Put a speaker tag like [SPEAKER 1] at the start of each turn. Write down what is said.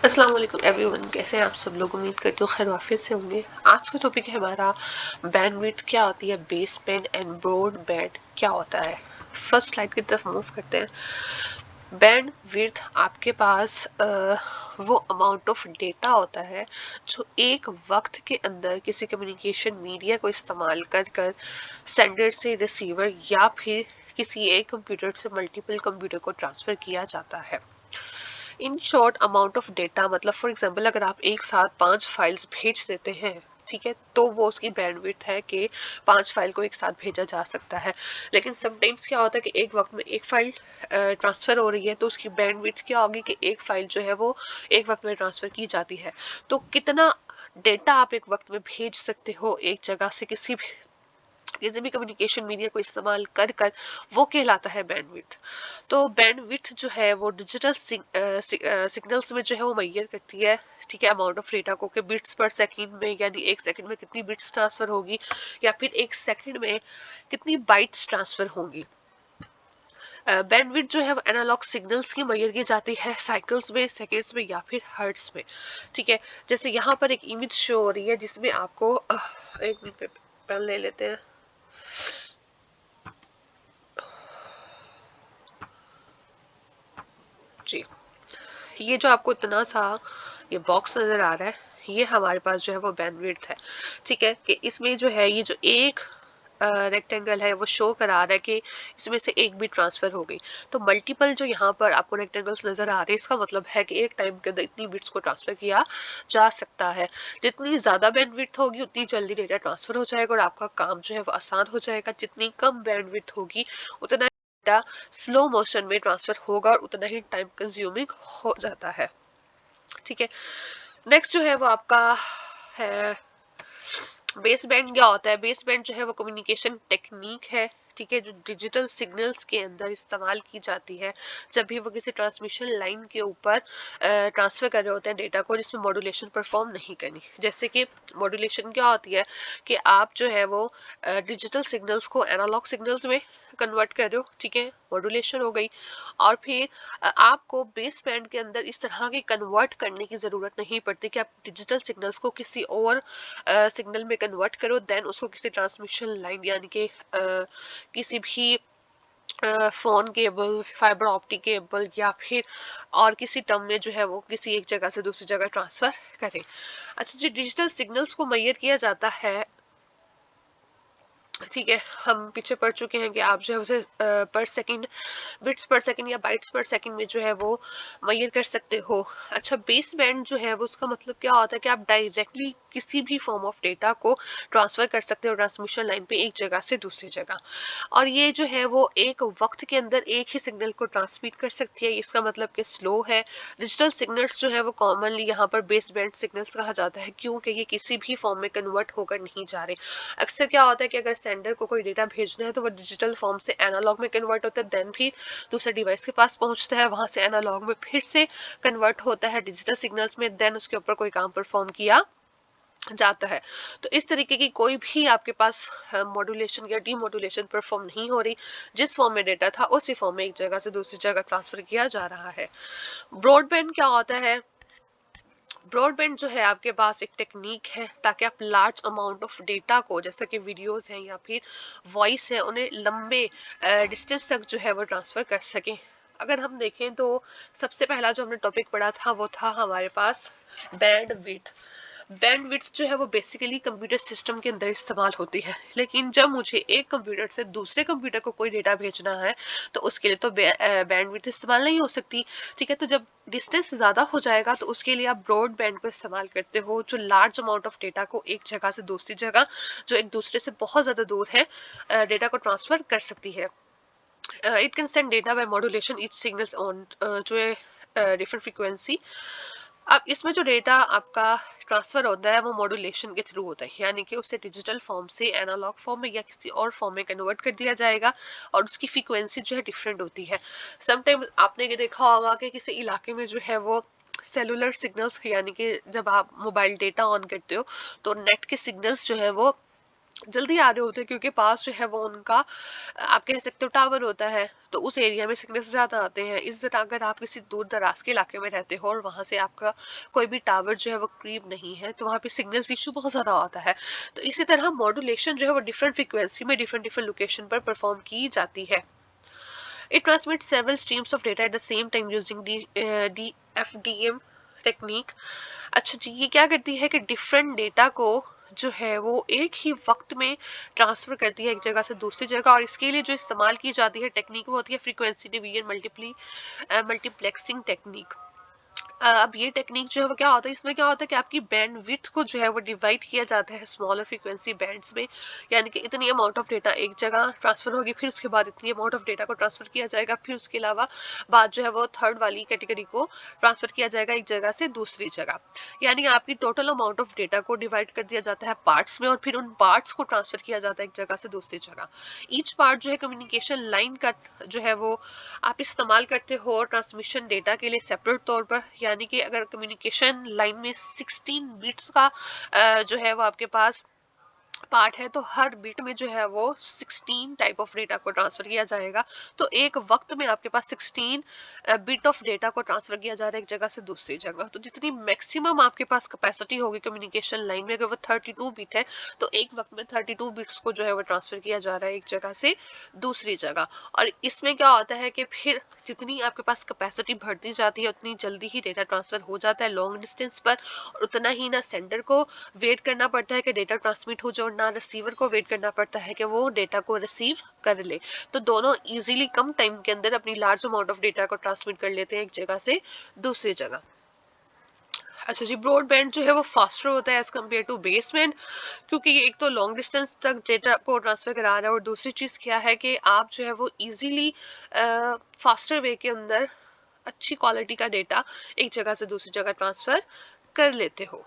[SPEAKER 1] अस्सलाम वालेकुम एवरीवन, कैसे हैं आप सब लोग। उम्मीद करती हूँ खैर वाफियत से होंगे। आज का टॉपिक है हमारा बैंडविड्थ क्या होती है, base band and broad band क्या होता है। फर्स्ट स्लाइड की तरफ मूव करते हैं। बैंड विड्थ आपके पास वो अमाउंट ऑफ डेटा होता है जो एक वक्त के अंदर किसी कम्युनिकेशन मीडिया को इस्तेमाल कर कर सेंडर से रिसीवर या फिर किसी एक कंप्यूटर से मल्टीपल कंप्यूटर को ट्रांसफर किया जाता है। In short amount of data मतलब फॉर एग्जांपल अगर आप एक साथ 5 फाइल्स भेज देते हैं, ठीक है, तो वो उसकी बैंडविड्थ है कि 5 फाइल को एक साथ भेजा जा सकता है। लेकिन समटाइम्स क्या होता है कि एक वक्त में एक फाइल ट्रांसफर हो रही है, तो उसकी बैंडविड्थ क्या होगी कि एक फाइल जो है वो एक वक्त में ट्रांसफर की जाती है। तो कितना डेटा आप एक वक्त में भेज सकते हो एक जगह से किसी भी कम्युनिकेशन मीडिया को इस्तेमाल कर कर, वो कहलाता है बैंडविड्थ। तो बैंडविड्थ जो है वो डिजिटल सिग्नल्स में जो है वो मैयर करती है, ठीक है, अमाउंट ऑफ डेटा को कि बिट्स पर सेकंड में, यानी एक सेकंड में कितनी बिट्स ट्रांसफर होगी या फिर एक सेकंड में कितनी बाइट्स ट्रांसफर होंगी। बैंडविड्थ जो है वो एनालॉग सिग्नल्स की मैयर की जाती है साइकिल्स में, सेकंड्स में या फिर हर्ट्ज में, ठीक है। जैसे यहाँ पर एक इमेज शो हो रही है जिसमें आपको एक मिनट पे पेन ले लेते हैं जी। ये जो आपको इतना सा ये बॉक्स नजर आ रहा है, ये हमारे पास जो है वो बैंडविड्थ है, ठीक है। कि इसमें जो है ये जो एक रेक्टेंगल है वो शो करा रहा है कि इसमें से एक भी ट्रांसफर हो गई। तो मल्टीपल जो यहाँ पर आपको रेक्टेंगल्स नजर आ रहे हैं, इसका मतलब है कि एक टाइम के अंदर इतनी बिट्स को ट्रांसफर किया जा सकता है। जितनी ज्यादा बैंडविड्थ होगी उतनी जल्दी डेटा ट्रांसफर हो जाएगा और आपका काम जो है वो आसान हो जाएगा। जितनी कम बैंडविड्थ होगी उतना डेटा स्लो मोशन में ट्रांसफर होगा और उतना ही टाइम कंज्यूमिंग हो जाता है, ठीक है। नेक्स्ट जो है वो आपका है बेस बैंड। क्या होता है बेस बैंड? जो है वो कम्युनिकेशन टेक्निक है, ठीक है, जो डिजिटल सिग्नल्स के अंदर इस्तेमाल की जाती है जब भी वो किसी ट्रांसमिशन लाइन के ऊपर ट्रांसफर कर रहे होते हैं डेटा को, जिसमें मॉड्यूलेशन परफॉर्म नहीं करनी। जैसे कि मॉड्यूलेशन क्या होती है कि आप जो है वो डिजिटल सिग्नल्स को एनालॉग सिग्नल्स में कन्वर्ट कर रहे हो, ठीक है, मॉड्यूलेशन हो गई। और फिर आपको बेस बैंड के अंदर इस तरह के कन्वर्ट करने की जरूरत नहीं पड़ती कि आप डिजिटल सिग्नल्स को किसी और सिग्नल में कन्वर्ट करो, देन उसको किसी ट्रांसमिशन लाइन यानी कि किसी भी phone cables, fibre optic cable या फिर और किसी टर्म में जो है वो किसी एक जगह से दूसरी जगह ट्रांसफर करें। अच्छा, जो डिजिटल सिग्नल्स को मैयर किया जाता है, ठीक है, हम पीछे पढ़ चुके हैं कि आप जो है उसे पर सेकंड, बिट्स पर सेकंड या बाइट्स पर सेकंड में जो है वो मैयर कर सकते हो। अच्छा, बेस बैंड जो है वो उसका मतलब क्या होता है कि आप डायरेक्टली किसी भी फॉर्म ऑफ डेटा को ट्रांसफर कर सकते हो ट्रांसमिशन लाइन पे एक जगह से दूसरी जगह। और ये जो है वो एक वक्त के अंदर एक ही सिग्नल को ट्रांसमिट कर सकती है, इसका मतलब कि स्लो है। डिजिटल सिग्नल्स जो है वो कॉमनली यहाँ पर बेस बैंड सिग्नल्स कहा जाता है, क्योंकि ये किसी भी फॉर्म में कन्वर्ट होकर नहीं जा रहे। अक्सर क्या होता है कि अगर सेंडर को कोई डेटा भेजना है तो वो डिजिटल फॉर्म से एनालॉग में कन्वर्ट होता है, देन फिर दूसरे डिवाइस के पास पहुंचता है, वहां से एनालॉग में फिर से कन्वर्ट होता है डिजिटल सिग्नल्स में, देन उसके ऊपर कोई काम परफॉर्म किया जाता है। तो इस तरीके की कोई भी आपके पास मॉड्यूलेशन या डीमॉड्यूलेशन परफॉर्म नहीं हो रही। जिस फॉर्म में डेटा था उसी फॉर्म में एक जगह से दूसरी जगह ट्रांसफर किया जा रहा है। ब्रॉडबैंड क्या होता है? ब्रॉडबैंड जो है आपके पास एक टेक्निक है ताकि आप लार्ज अमाउंट ऑफ डेटा को, जैसे कि वीडियोस हैं या फिर वॉइस है, उन्हें लंबे डिस्टेंस तक जो है वो ट्रांसफर कर सकें। अगर हम देखें तो सबसे पहला जो हमने टॉपिक पढ़ा था वो था हमारे पास बैंड विड्थ। बैंडविड्थ जो है वो बेसिकली कंप्यूटर सिस्टम के अंदर इस्तेमाल होती है, लेकिन जब मुझे एक कंप्यूटर से दूसरे कंप्यूटर को कोई डेटा भेजना है तो उसके लिए तो बैंडविड्थ इस्तेमाल नहीं हो सकती, ठीक है। तो जब डिस्टेंस ज्यादा हो जाएगा तो उसके लिए आप ब्रॉड बैंड को इस्तेमाल करते हो, जो लार्ज अमाउंट ऑफ डेटा को एक जगह से दूसरी जगह, जो एक दूसरे से बहुत ज्यादा दूर है, डेटा को ट्रांसफर कर सकती है। It can send data bye modulation each signals on जो है डिफरेंट फ्रीक्वेंसी। अब इसमें जो डेटा आपका ट्रांसफर होता है वो मॉड्यूलेशन के थ्रू होता है, यानी कि उसे डिजिटल फॉर्म से एनालॉग फॉर्म में या किसी और फॉर्म में कन्वर्ट कर दिया जाएगा और उसकी फ्रीक्वेंसी जो है डिफरेंट होती है। समटाइम्स आपने ये देखा होगा कि किसी इलाके में जो है वो सेलुलर सिग्नल्स, यानी कि जब आप मोबाइल डेटा ऑन करते हो तो नेट के सिग्नल्स जो है वो जल्दी आ रहे होते हैं, क्योंकि पास जो है वो उनका आप कह सकते हो टावर होता है, तो उस एरिया में सिग्नल्स ज्यादा आते हैं। इस तरह अगर आप किसी दूर दराज के इलाके में रहते हो और वहां से आपका कोई भी टावर जो है वो करीब नहीं है, तो वहां पे सिग्नल्स इशू बहुत ज्यादा आता है। तो इसी तरह मॉड्यूलेशन जो है वो डिफरेंट फ्रिक्वेंसी में डिफरेंट डिफरेंट लोकेशन पर परफॉर्म की जाती है। It transmits several streams of data at the same time using DFDM technique. अच्छा जी, ये क्या करती है कि डिफरेंट डेटा को जो है वो एक ही वक्त में ट्रांसफर करती है एक जगह से दूसरी जगह, और इसके लिए जो इस्तेमाल की जाती है टेक्निक वो होती है फ्रीक्वेंसी डिवीजन मल्टीप्लेक्सिंग टेक्निक। अब ये टेक्निक जो है वो क्या होता है, इसमें क्या होता है कि आपकी बैंड विड्थ को जो है वो डिवाइड किया जाता है स्मॉलर फ्रीक्वेंसी बैंड्स में। यानी कि इतनी अमाउंट ऑफ डेटा एक जगह ट्रांसफर होगी, फिर उसके बाद इतनी अमाउंट ऑफ डेटा को ट्रांसफर किया जाएगा, फिर उसके अलावा बाद जो है वो थर्ड वाली कैटेगरी को ट्रांसफर किया जाएगा एक जगह से दूसरी जगह। यानी आपकी टोटल अमाउंट ऑफ डेटा को डिवाइड कर दिया जाता है पार्ट्स में, और फिर उन पार्ट्स को ट्रांसफर किया जाता है एक जगह से दूसरी जगह। ईच पार्ट जो है कम्युनिकेशन लाइन का जो है वो आप इस्तेमाल करते हो ट्रांसमिशन डेटा के लिए सेपरेट तौर पर। यानी कि अगर कम्युनिकेशन लाइन में 16 बिट्स का जो है वो आपके पास पार्ट है, तो हर बिट में जो है वो 16 टाइप ऑफ डेटा को ट्रांसफर किया जाएगा। तो एक वक्त में आपके पास 16 बिट ऑफ डेटा को ट्रांसफर किया जा रहा है एक जगह से दूसरी जगह। तो जितनी मैक्सिमम आपके पास कैपेसिटी होगी कम्युनिकेशन लाइन में, अगर वो 32 बिट है, तो एक वक्त में 32 बिट्स को जो है वो ट्रांसफर किया जा रहा है एक जगह से दूसरी जगह। और इसमें क्या होता है कि फिर जितनी आपके पास कैपेसिटी बढ़ती जाती है उतनी जल्दी ही डेटा ट्रांसफर हो जाता है लॉन्ग डिस्टेंस पर, और उतना ही ना सेंडर को वेट करना पड़ता है कि डेटा ट्रांसमिट हो जाए, और ना रिसीवर को वेट करना पड़ता है कि वो डेटा को रिसीव कर ले। तो दोनों इजीली कम टाइम के अंदर अपनी लार्ज अमाउंट ऑफ डेटा को ट्रांसमिट कर लेते हैं एक जगह से दूसरी जगह। अच्छा जी, ब्रॉडबैंड जो है वो फास्टर होता है एज कम्पेयर टू बेसबैंड, क्योंकि ये एक तो लॉन्ग डिस्टेंस तक डेटा को ट्रांसफर करा रहा है, और दूसरी चीज़ क्या है कि आप जो है वो इजीली फास्टर वे के अंदर अच्छी क्वालिटी का डेटा एक जगह से दूसरी जगह ट्रांसफर कर लेते हो।